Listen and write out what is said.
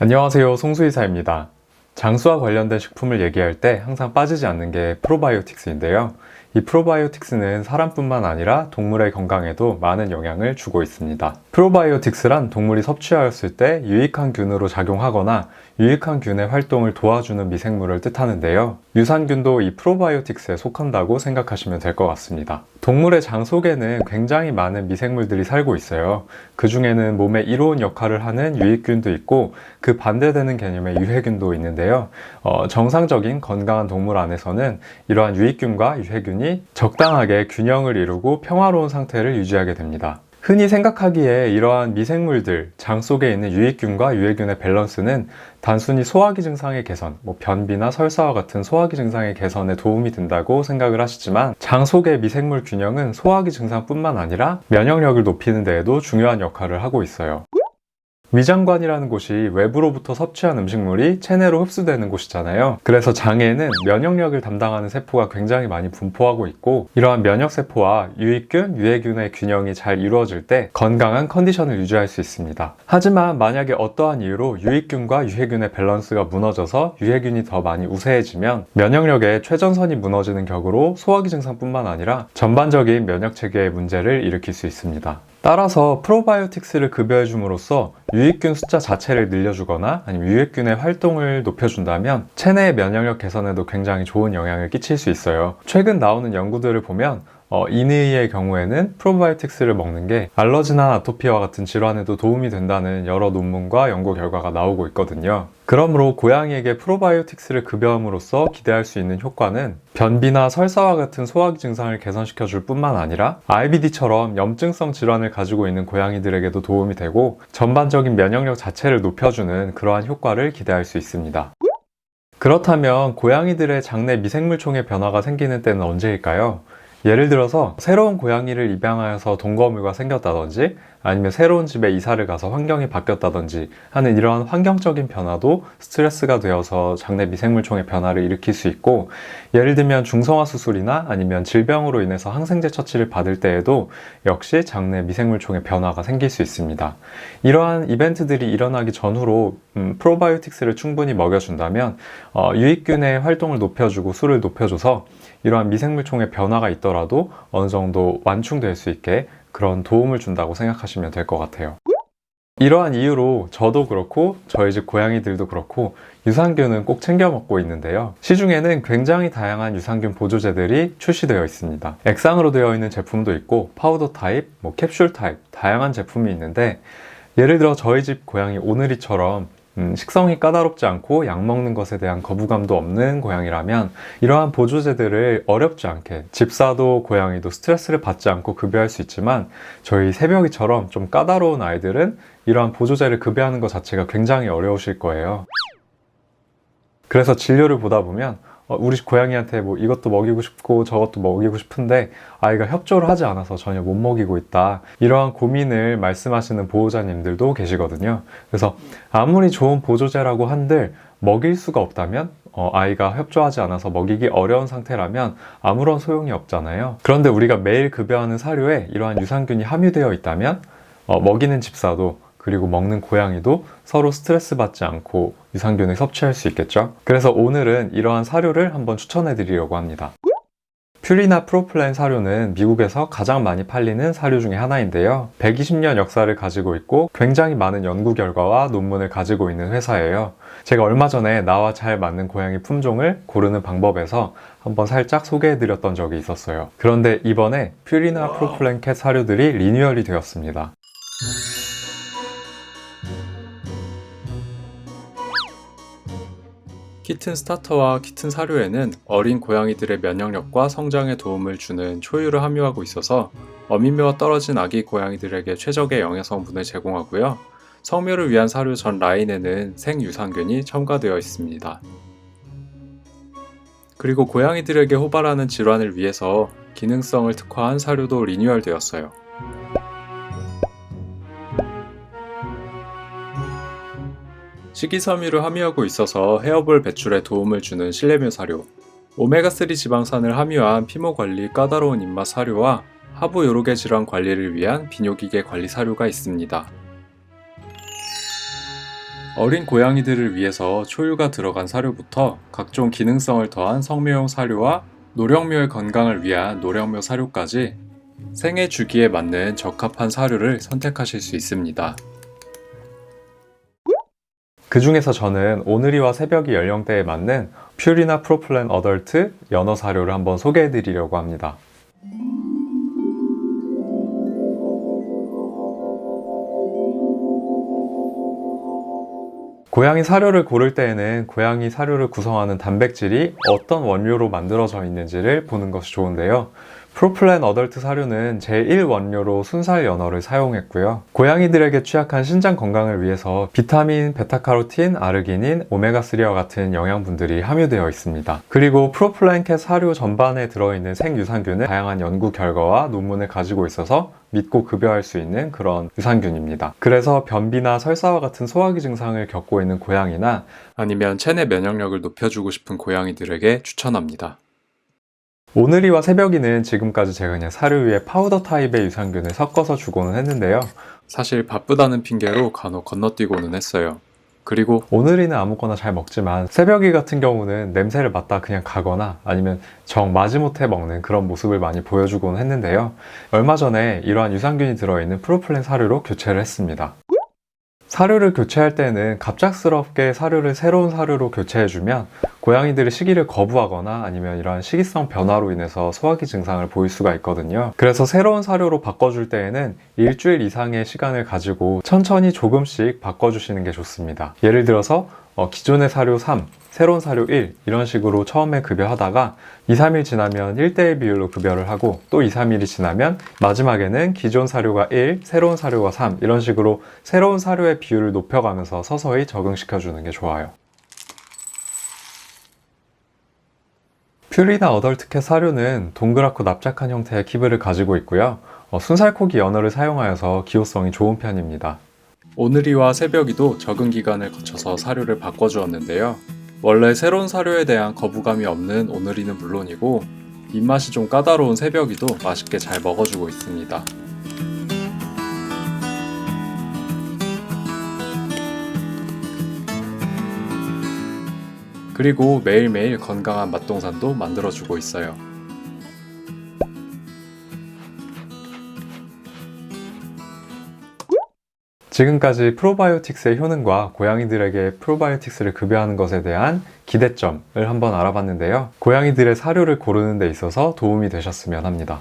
안녕하세요, 송수의사입니다. 장수와 관련된 식품을 얘기할 때 항상 빠지지 않는 게 프로바이오틱스인데요. 이 프로바이오틱스는 사람뿐만 아니라 동물의 건강에도 많은 영향을 주고 있습니다. 프로바이오틱스란 동물이 섭취하였을 때 유익한 균으로 작용하거나 유익한 균의 활동을 도와주는 미생물을 뜻하는데요. 유산균도 이 프로바이오틱스에 속한다고 생각하시면 될 것 같습니다. 동물의 장 속에는 굉장히 많은 미생물들이 살고 있어요. 그 중에는 몸에 이로운 역할을 하는 유익균도 있고 그 반대되는 개념의 유해균도 있는데요. 정상적인 건강한 동물 안에서는 이러한 유익균과 유해균이 적당하게 균형을 이루고 평화로운 상태를 유지하게 됩니다. 흔히 생각하기에 이러한 미생물들, 장 속에 있는 유익균과 유해균의 밸런스는 단순히 소화기 증상의 개선, 변비나 설사와 같은 소화기 증상의 개선에 도움이 된다고 생각을 하시지만 장 속의 미생물 균형은 소화기 증상뿐만 아니라 면역력을 높이는 데에도 중요한 역할을 하고 있어요. 위장관이라는 곳이 외부로부터 섭취한 음식물이 체내로 흡수되는 곳이잖아요. 그래서 장에는 면역력을 담당하는 세포가 굉장히 많이 분포하고 있고 이러한 면역세포와 유익균, 유해균의 균형이 잘 이루어질 때 건강한 컨디션을 유지할 수 있습니다. 하지만 만약에 어떠한 이유로 유익균과 유해균의 밸런스가 무너져서 유해균이 더 많이 우세해지면 면역력의 최전선이 무너지는 격으로 소화기 증상뿐만 아니라 전반적인 면역체계의 문제를 일으킬 수 있습니다. 따라서 프로바이오틱스를 급여해 줌으로써 유익균 숫자 자체를 늘려주거나 아니면 유익균의 활동을 높여준다면 체내의 면역력 개선에도 굉장히 좋은 영향을 끼칠 수 있어요. 최근 나오는 연구들을 보면 인의의 경우에는 프로바이오틱스를 먹는 게 알러지나 아토피와 같은 질환에도 도움이 된다는 여러 논문과 연구 결과가 나오고 있거든요. 그러므로 고양이에게 프로바이오틱스를 급여함으로써 기대할 수 있는 효과는 변비나 설사와 같은 소화기 증상을 개선시켜 줄 뿐만 아니라 IBD처럼 염증성 질환을 가지고 있는 고양이들에게도 도움이 되고 전반적인 면역력 자체를 높여주는 그러한 효과를 기대할 수 있습니다. 그렇다면 고양이들의 장내 미생물총의 변화가 생기는 때는 언제일까요? 예를 들어서 새로운 고양이를 입양하여서 동거물과 생겼다든지 아니면 새로운 집에 이사를 가서 환경이 바뀌었다든지 하는 이러한 환경적인 변화도 스트레스가 되어서 장내 미생물총의 변화를 일으킬 수 있고 예를 들면 중성화 수술이나 아니면 질병으로 인해서 항생제 처치를 받을 때에도 역시 장내 미생물총의 변화가 생길 수 있습니다. 이러한 이벤트들이 일어나기 전후로 프로바이오틱스를 충분히 먹여준다면 유익균의 활동을 높여주고 수를 높여줘서 이러한 미생물총의 변화가 있더라도 어느 정도 완충될 수 있게 그런 도움을 준다고 생각하시면 될 것 같아요. 이러한 이유로 저도 그렇고 저희 집 고양이들도 그렇고 유산균은 꼭 챙겨 먹고 있는데요. 시중에는 굉장히 다양한 유산균 보조제들이 출시되어 있습니다. 액상으로 되어 있는 제품도 있고 파우더 타입, 캡슐 타입 다양한 제품이 있는데 예를 들어 저희 집 고양이 오늘이처럼 식성이 까다롭지 않고 약 먹는 것에 대한 거부감도 없는 고양이라면 이러한 보조제들을 어렵지 않게 집사도 고양이도 스트레스를 받지 않고 급여할 수 있지만 저희 새벽이처럼 좀 까다로운 아이들은 이러한 보조제를 급여하는 것 자체가 굉장히 어려우실 거예요. 그래서 진료를 보다 보면 우리 고양이한테 이것도 먹이고 싶고 저것도 먹이고 싶은데 아이가 협조를 하지 않아서 전혀 못 먹이고 있다. 이러한 고민을 말씀하시는 보호자님들도 계시거든요. 그래서 아무리 좋은 보조제라고 한들 먹일 수가 없다면 아이가 협조하지 않아서 먹이기 어려운 상태라면 아무런 소용이 없잖아요. 그런데 우리가 매일 급여하는 사료에 이러한 유산균이 함유되어 있다면 먹이는 집사도 그리고 먹는 고양이도 서로 스트레스 받지 않고 유산균을 섭취할 수 있겠죠. 그래서 오늘은 이러한 사료를 한번 추천해 드리려고 합니다. 퓨리나 프로플랜 사료는 미국에서 가장 많이 팔리는 사료 중에 하나인데요. 120년 역사를 가지고 있고 굉장히 많은 연구 결과와 논문을 가지고 있는 회사예요. 제가 얼마 전에 나와 잘 맞는 고양이 품종을 고르는 방법에서 한번 살짝 소개해 드렸던 적이 있었어요. 그런데 이번에 퓨리나 프로플랜 캣 사료들이 리뉴얼이 되었습니다. 키튼 스타터와 키튼 사료에는 어린 고양이들의 면역력과 성장에 도움을 주는 초유를 함유하고 있어서 어민묘가 떨어진 아기 고양이들에게 최적의 영양 성분을 제공하고요. 성묘를 위한 사료 전 라인에는 생유산균이 첨가되어 있습니다. 그리고 고양이들에게 호발하는 질환을 위해서 기능성을 특화한 사료도 리뉴얼되었어요. 식이섬유를 함유하고 있어서 헤어볼 배출에 도움을 주는 실내묘 사료, 오메가3 지방산을 함유한 피모 관리 까다로운 입맛 사료와 하부 요로개 질환 관리를 위한 비뇨기계 관리 사료가 있습니다. 어린 고양이들을 위해서 초유가 들어간 사료부터 각종 기능성을 더한 성묘용 사료와 노령묘의 건강을 위한 노령묘 사료까지 생애 주기에 맞는 적합한 사료를 선택하실 수 있습니다. 그 중에서 저는 오늘이와 새벽이 연령대에 맞는 퓨리나 프로플랜 어덜트 연어 사료를 한번 소개해 드리려고 합니다. 고양이 사료를 고를 때에는 고양이 사료를 구성하는 단백질이 어떤 원료로 만들어져 있는지를 보는 것이 좋은데요. 프로플랜 어덜트 사료는 제1원료로 순살 연어를 사용했고요. 고양이들에게 취약한 신장 건강을 위해서 비타민, 베타카로틴, 아르기닌, 오메가3와 같은 영양분들이 함유되어 있습니다. 그리고 프로플랜 캣 사료 전반에 들어있는 생유산균은 다양한 연구 결과와 논문을 가지고 있어서 믿고 급여할 수 있는 그런 유산균입니다. 그래서 변비나 설사와 같은 소화기 증상을 겪고 있는 고양이나 아니면 체내 면역력을 높여주고 싶은 고양이들에게 추천합니다. 오늘이와 새벽이는 지금까지 제가 그냥 사료 위에 파우더 타입의 유산균을 섞어서 주고는 했는데요. 사실 바쁘다는 핑계로 간혹 건너뛰고는 했어요. 그리고 오늘이는 아무거나 잘 먹지만 새벽이 같은 경우는 냄새를 맡다 그냥 가거나 아니면 정 마지못해 먹는 그런 모습을 많이 보여주곤 했는데요. 얼마 전에 이러한 유산균이 들어있는 프로플랜 사료로 교체를 했습니다. 사료를 교체할 때는 갑작스럽게 새로운 사료로 교체해주면 고양이들이 식이를 거부하거나 아니면 이러한 식이성 변화로 인해서 소화기 증상을 보일 수가 있거든요. 그래서 새로운 사료로 바꿔줄 때에는 일주일 이상의 시간을 가지고 천천히 조금씩 바꿔주시는 게 좋습니다. 예를 들어서 기존의 사료 3, 새로운 사료 1 이런 식으로 처음에 급여하다가 2, 3일 지나면 1대1 비율로 급여를 하고 또 2, 3일이 지나면 마지막에는 기존 사료가 1, 새로운 사료가 3 이런 식으로 새로운 사료의 비율을 높여가면서 서서히 적응시켜주는 게 좋아요. 퓨리나 어덜트캣 사료는 동그랗고 납작한 형태의 키브를 가지고 있고요. 순살코기 연어를 사용하여서 기호성이 좋은 편입니다. 오늘이와 새벽이도 적응 기간을 거쳐서 사료를 바꿔주었는데요. 원래 새로운 사료에 대한 거부감이 없는 오늘이는 물론이고 입맛이 좀 까다로운 새벽이도 맛있게 잘 먹어주고 있습니다. 그리고 매일매일 건강한 맛동산도 만들어주고 있어요. 지금까지 프로바이오틱스의 효능과 고양이들에게 프로바이오틱스를 급여하는 것에 대한 기대점을 한번 알아봤는데요. 고양이들의 사료를 고르는 데 있어서 도움이 되셨으면 합니다.